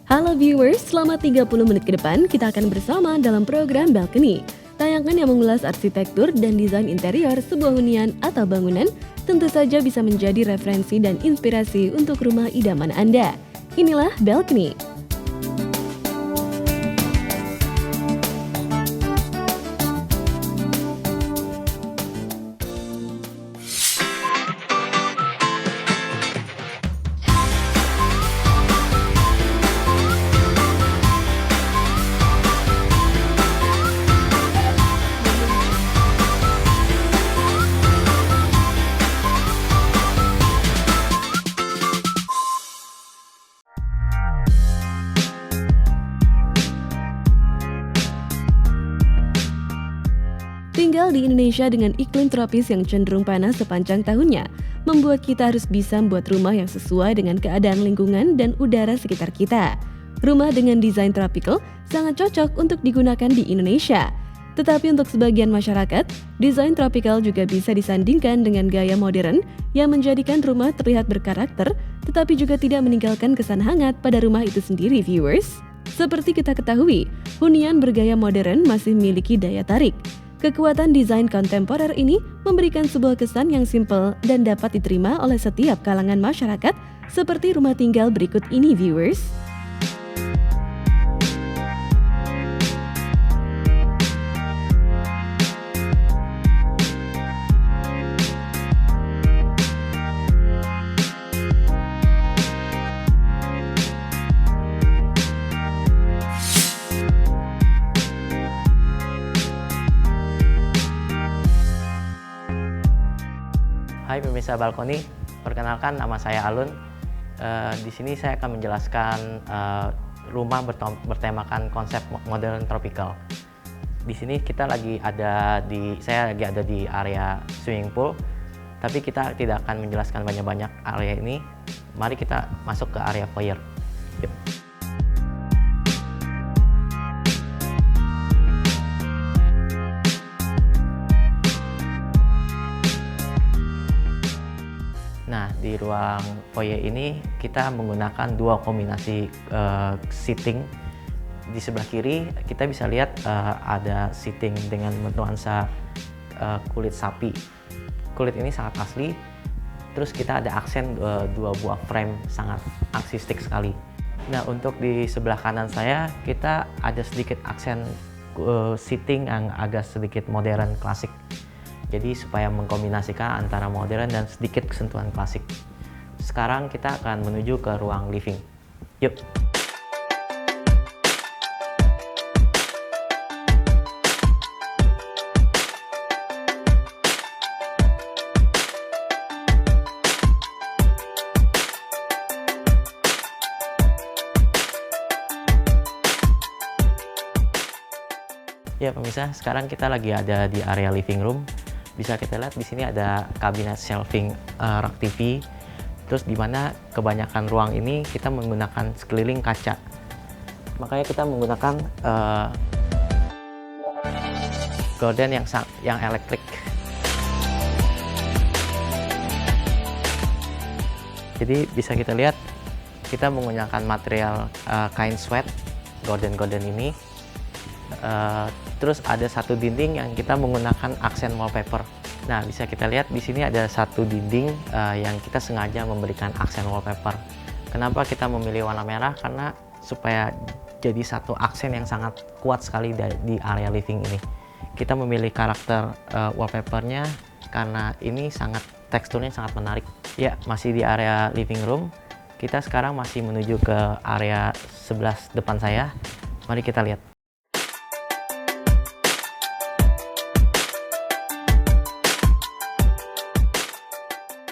Halo viewers, selama 30 menit ke depan kita akan bersama dalam program Balcony. Tayangan yang mengulas arsitektur dan desain interior sebuah hunian atau bangunan tentu saja bisa menjadi referensi dan inspirasi untuk rumah idaman Anda. Inilah Balcony. Tinggal di Indonesia dengan iklim tropis yang cenderung panas sepanjang tahunnya, membuat kita harus bisa membuat rumah yang sesuai dengan keadaan lingkungan dan udara sekitar kita. Rumah dengan desain tropical sangat cocok untuk digunakan di Indonesia. Tetapi untuk sebagian masyarakat, desain tropical juga bisa disandingkan dengan gaya modern yang menjadikan rumah terlihat berkarakter, tetapi juga tidak meninggalkan kesan hangat pada rumah itu sendiri, viewers. Seperti kita ketahui, hunian bergaya modern masih memiliki daya tarik. Kekuatan desain kontemporer ini memberikan sebuah kesan yang simpel dan dapat diterima oleh setiap kalangan masyarakat, seperti rumah tinggal berikut ini, viewers. Hai pemirsa Balcony, perkenalkan nama saya Alun. Di sini saya akan menjelaskan rumah bertemakan konsep modern tropical. Di sini saya lagi ada di area swimming pool, tapi kita tidak akan menjelaskan banyak-banyak area ini. Mari kita masuk ke area foyer. Yuk. Nah, di ruang foyer ini kita menggunakan dua kombinasi seating. Di sebelah kiri kita bisa lihat ada seating dengan nuansa kulit sapi. Kulit ini sangat asli. Terus kita ada aksen dua buah frame sangat artistik sekali. Nah, untuk di sebelah kanan saya kita ada sedikit aksen seating yang agak sedikit modern klasik. Jadi supaya mengkombinasikan antara modern dan sedikit kesentuhan klasik. Sekarang kita akan menuju ke ruang living. Yuk. Ya pemirsa, sekarang kita lagi ada di area living room. Bisa kita lihat di sini ada kabinet shelving rak TV. Terus di mana kebanyakan ruang ini kita menggunakan sekeliling kaca. Makanya kita menggunakan gorden yang elektrik. Jadi bisa kita lihat kita menggunakan material kain sweat gorden ini. Terus ada satu dinding yang kita menggunakan aksen wallpaper. Nah, bisa kita lihat di sini ada satu dinding yang kita sengaja memberikan aksen wallpaper. Kenapa kita memilih warna merah? Karena supaya jadi satu aksen yang sangat kuat sekali di area living ini. Kita memilih karakter wallpapernya karena ini teksturnya sangat menarik. Ya, masih di area living room. Kita sekarang masih menuju ke area sebelah depan saya. Mari kita lihat.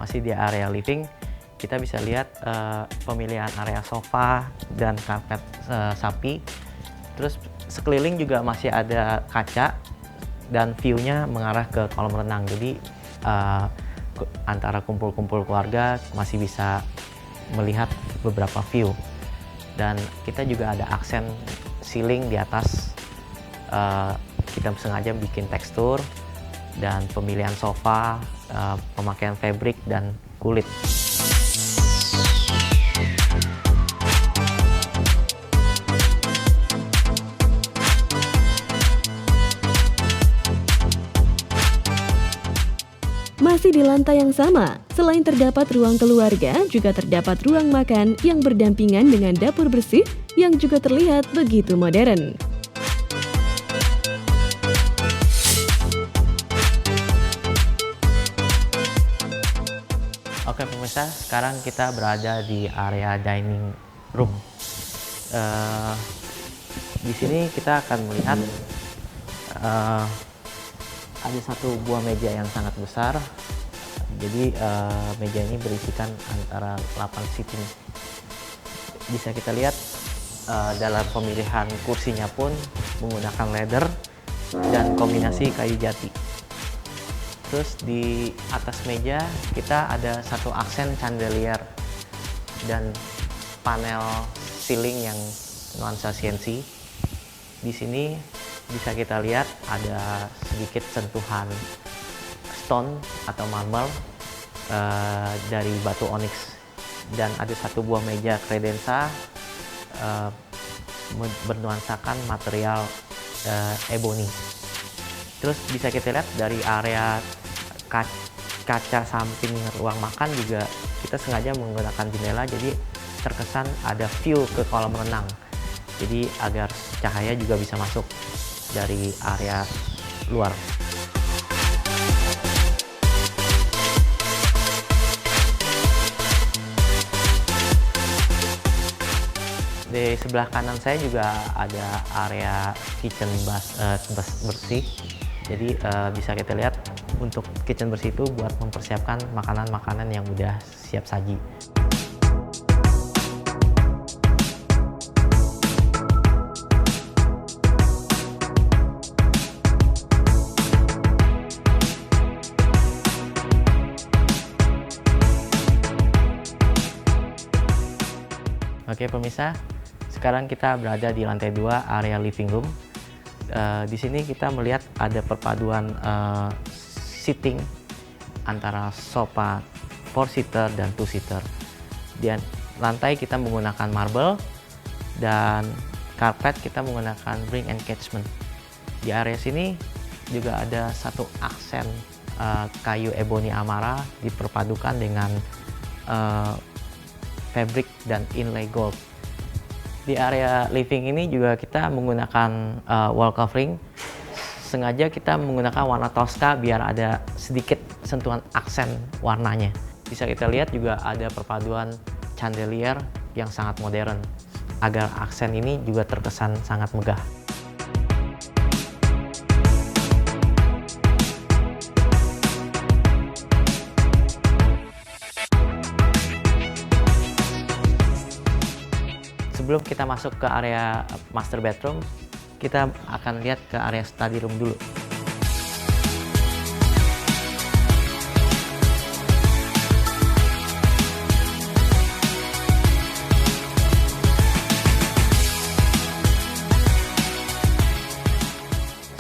Masih di area living, kita bisa lihat pemilihan area sofa dan karpet sapi. Terus sekeliling juga masih ada kaca dan view-nya mengarah ke kolam renang. Jadi antara kumpul-kumpul keluarga masih bisa melihat beberapa view. Dan kita juga ada aksen ceiling di atas. Kita sengaja bikin tekstur dan pemilihan sofa, pemakaian fabric dan kulit. Masih di lantai yang sama, selain terdapat ruang keluarga, juga terdapat ruang makan yang berdampingan dengan dapur bersih yang juga terlihat begitu modern. Oke pemirsa, sekarang kita berada di area dining room. Di sini kita akan melihat ada satu buah meja yang sangat besar. Jadi meja ini berisikan antara 8 seating. Bisa kita lihat dalam pemilihan kursinya pun menggunakan leather dan kombinasi kayu jati. Terus di atas meja kita ada satu aksen chandelier dan panel ceiling yang nuansa CNC. Di sini bisa kita lihat ada sedikit sentuhan stone atau marble dari batu onyx, dan ada satu buah meja credenza bernuansakan material ebony. Terus bisa kita lihat dari area kaca samping ruang makan juga kita sengaja menggunakan jendela, jadi terkesan ada view ke kolam renang, jadi agar cahaya juga bisa masuk dari area luar. Di sebelah kanan saya juga ada area kitchen bersih. Jadi bisa kita lihat untuk kitchen bersih itu buat mempersiapkan makanan-makanan yang udah siap saji. Oke pemirsa, sekarang kita berada di lantai 2 area living room. Di sini kita melihat ada perpaduan seating antara sofa 4-seater dan 2-seater. Di lantai kita menggunakan marble dan karpet kita menggunakan ring encasement. Di area sini juga ada satu aksen kayu ebony amara diperpadukan dengan fabric dan inlay gold. Di area living ini juga kita menggunakan wall covering. Sengaja kita menggunakan warna Tosca biar ada sedikit sentuhan aksen warnanya. Bisa kita lihat juga ada perpaduan chandelier yang sangat modern, agar aksen ini juga terkesan sangat megah. Sebelum kita masuk ke area master bedroom, kita akan lihat ke area study room dulu.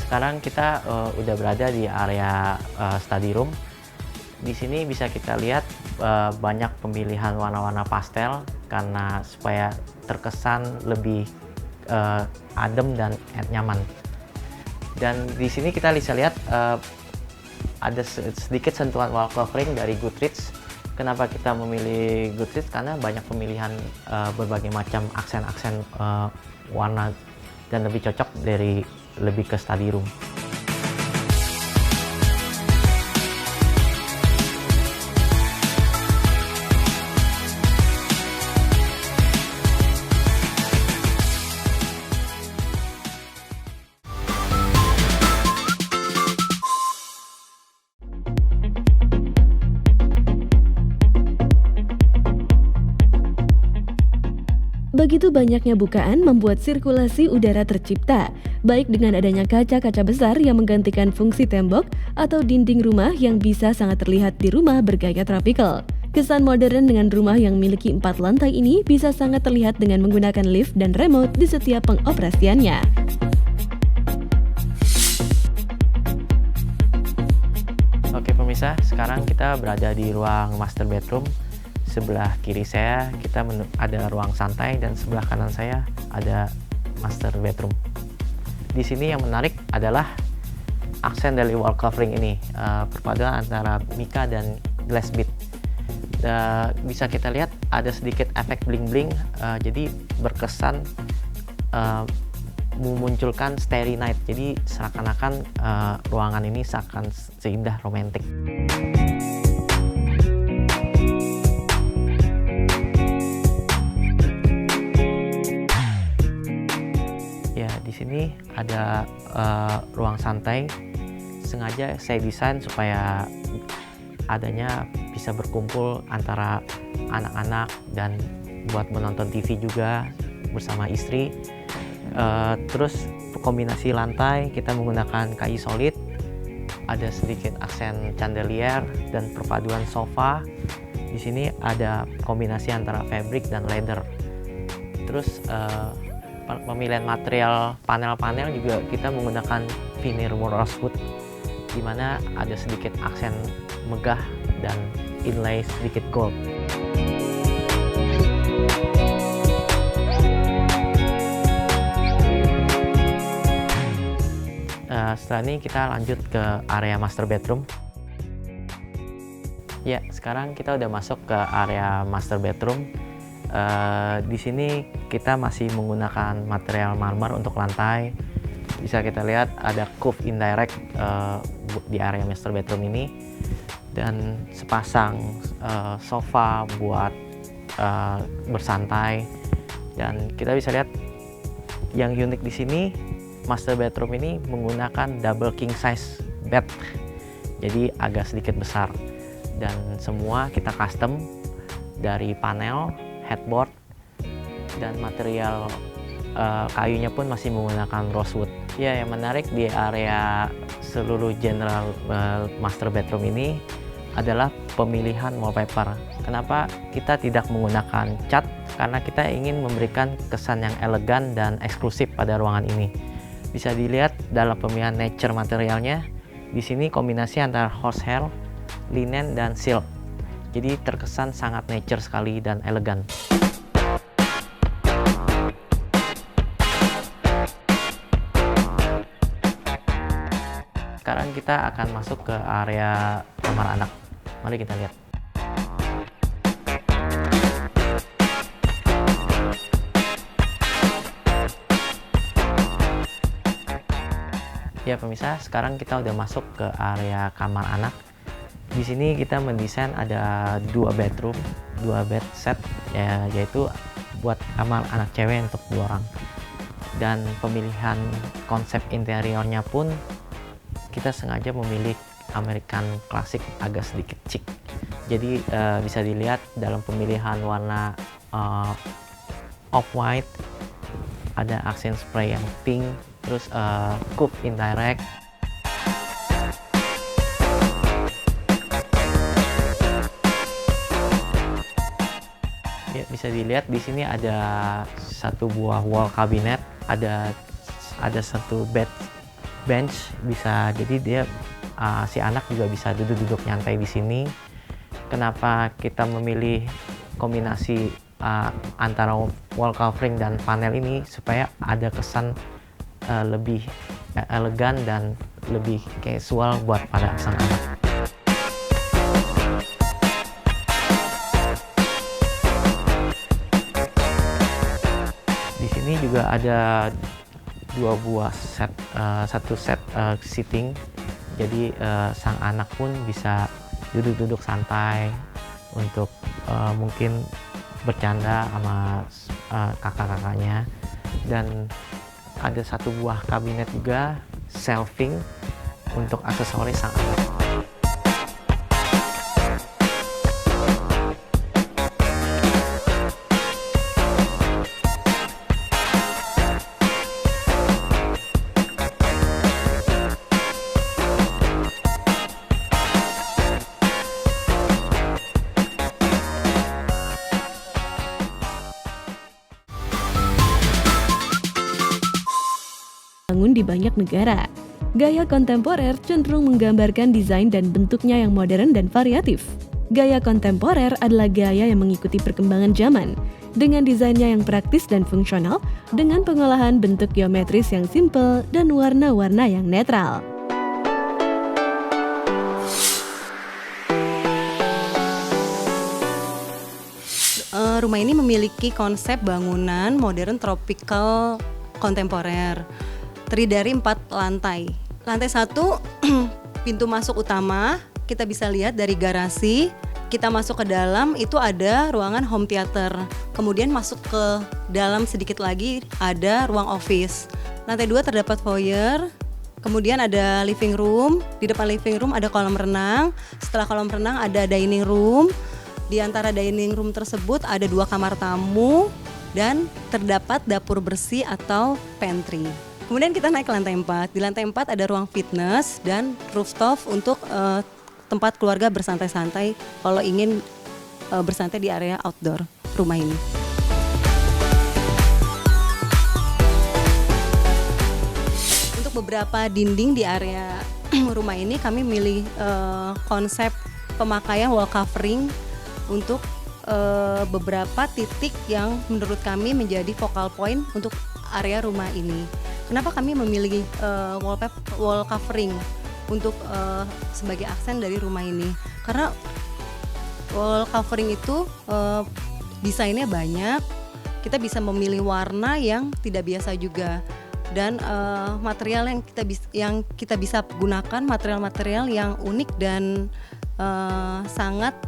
Sekarang kita udah berada di area study room. Di sini bisa kita lihat banyak pemilihan warna-warna pastel karena supaya terkesan lebih adem dan nyaman. Dan di sini kita bisa lihat ada sedikit sentuhan wall covering dari Goodreads. Kenapa kita memilih Goodreads? Karena banyak pemilihan berbagai macam aksen-aksen warna dan lebih cocok dari lebih ke study room. Begitu banyaknya bukaan membuat sirkulasi udara tercipta, baik dengan adanya kaca-kaca besar yang menggantikan fungsi tembok atau dinding rumah yang bisa sangat terlihat di rumah bergaya tropical. Kesan modern dengan rumah yang memiliki 4 lantai ini bisa sangat terlihat dengan menggunakan lift dan remote di setiap pengoperasiannya. Oke pemirsa, sekarang kita berada di ruang master bedroom. Sebelah kiri saya kita ada ruang santai dan sebelah kanan saya ada master bedroom. Di sini yang menarik adalah aksen dari wall covering ini, perpaduan antara mica dan glass bead. Bisa kita lihat ada sedikit efek bling-bling, jadi berkesan memunculkan starry night. Jadi seakan-akan ruangan ini seakan seindah romantis. Ya, di sini ada ruang santai. Sengaja saya desain supaya adanya bisa berkumpul antara anak-anak dan buat menonton TV juga bersama istri. Terus kombinasi lantai kita menggunakan kayu solid, ada sedikit aksen chandelier dan perpaduan sofa. Di sini ada kombinasi antara fabric dan leather. Terus pemilihan material panel-panel juga kita menggunakan veneer rosewood, di mana ada sedikit aksen megah dan inlay sedikit gold. Setelah ini kita lanjut ke area master bedroom. Ya, sekarang kita udah masuk ke area master bedroom. Di sini kita masih menggunakan material marmer untuk lantai. Bisa kita lihat ada curve indirect di area master bedroom ini, dan sepasang sofa buat bersantai. Dan kita bisa lihat yang unik di sini, master bedroom ini menggunakan double king size bed, jadi agak sedikit besar, dan semua kita custom dari panel, headboard, dan material kayunya pun masih menggunakan rosewood. Ya, yang menarik di area seluruh general master bedroom ini adalah pemilihan wallpaper. Kenapa kita tidak menggunakan cat? Karena kita ingin memberikan kesan yang elegan dan eksklusif pada ruangan ini. Bisa dilihat dalam pemilihan nature materialnya. Di sini kombinasi antara horsehair, linen, dan silk. Jadi terkesan sangat nature sekali dan elegan. Sekarang kita akan masuk ke area kamar anak. Mari kita lihat. Ya pemirsa, sekarang kita udah masuk ke area kamar anak. Di sini kita mendesain ada 2 bedroom, 2 bed set, yaitu buat kamar anak cewek untuk 2 orang. Dan pemilihan konsep interiornya pun kita sengaja memilih American klasik, agak sedikit chic. Jadi bisa dilihat dalam pemilihan warna off-white, ada aksen spray yang pink, terus coupe indirect. Ya, bisa dilihat di sini ada satu buah wall cabinet, ada satu bench, bisa jadi dia si anak juga bisa duduk-duduk nyantai di sini. Kenapa kita memilih kombinasi antara wall covering dan panel ini? Supaya ada kesan lebih elegan dan lebih casual buat pada sang anak. Di sini juga ada 2 buah set, satu set seating. Jadi sang anak pun bisa duduk-duduk santai untuk mungkin bercanda sama kakak-kakaknya. Dan ada satu buah kabinet juga shelving untuk aksesoris sang anak. Bangun di banyak negara. Gaya kontemporer cenderung menggambarkan desain dan bentuknya yang modern dan variatif. Gaya kontemporer adalah gaya yang mengikuti perkembangan zaman, dengan desainnya yang praktis dan fungsional, dengan pengolahan bentuk geometris yang simpel dan warna-warna yang netral. rumah ini memiliki konsep bangunan modern tropical kontemporer. Terdiri dari 4 lantai. Lantai 1 pintu masuk utama, kita bisa lihat dari garasi. Kita masuk ke dalam itu ada ruangan home theater. Kemudian masuk ke dalam sedikit lagi ada ruang office. Lantai 2 terdapat foyer. Kemudian ada living room. Di depan living room ada kolam renang. Setelah kolam renang ada dining room. Di antara dining room tersebut ada 2 kamar tamu dan terdapat dapur bersih atau pantry. Kemudian kita naik ke lantai 4. Di lantai 4 ada ruang fitness dan rooftop untuk tempat keluarga bersantai-santai kalau ingin bersantai di area outdoor rumah ini. Untuk beberapa dinding di area rumah ini kami milih konsep pemakaian wall covering untuk beberapa titik yang menurut kami menjadi focal point untuk area rumah ini. Kenapa kami memilih wall covering untuk sebagai aksen dari rumah ini? Karena wall covering itu desainnya banyak, kita bisa memilih warna yang tidak biasa juga, dan material yang kita bisa gunakan material-material yang unik dan sangat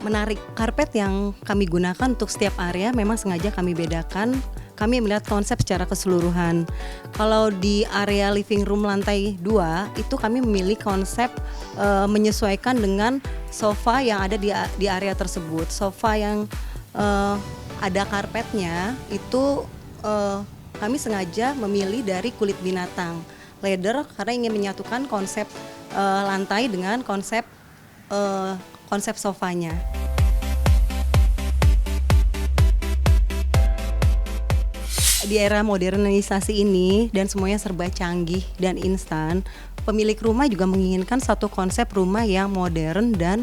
menarik. Karpet yang kami gunakan untuk setiap area memang sengaja kami bedakan. Kami melihat konsep secara keseluruhan. Kalau di area living room lantai 2 itu kami memilih konsep menyesuaikan dengan sofa yang ada di area tersebut. Sofa yang ada karpetnya itu kami sengaja memilih dari kulit binatang, leather, karena ingin menyatukan konsep lantai dengan konsep sofanya. Di era modernisasi ini dan semuanya serba canggih dan instan, pemilik rumah juga menginginkan satu konsep rumah yang modern dan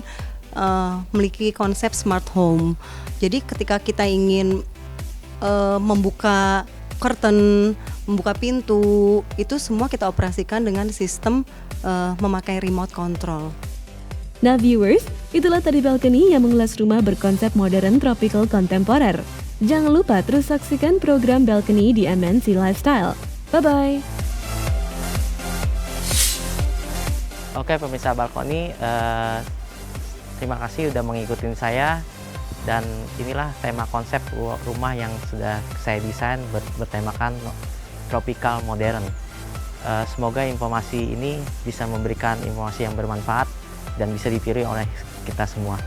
memiliki konsep smart home. Jadi ketika kita ingin membuka curtain, membuka pintu, itu semua kita operasikan dengan sistem memakai remote control. Nah viewers, itulah tadi balkoni yang mengulas rumah berkonsep modern tropical kontemporer. Jangan lupa terus saksikan program Balkoni di MNC Lifestyle. Bye-bye! Oke pemirsa Balkoni, terima kasih udah mengikuti saya. Dan inilah tema konsep rumah yang sudah saya desain bertemakan tropical modern. Semoga informasi ini bisa memberikan informasi yang bermanfaat dan bisa ditiru oleh kita semua.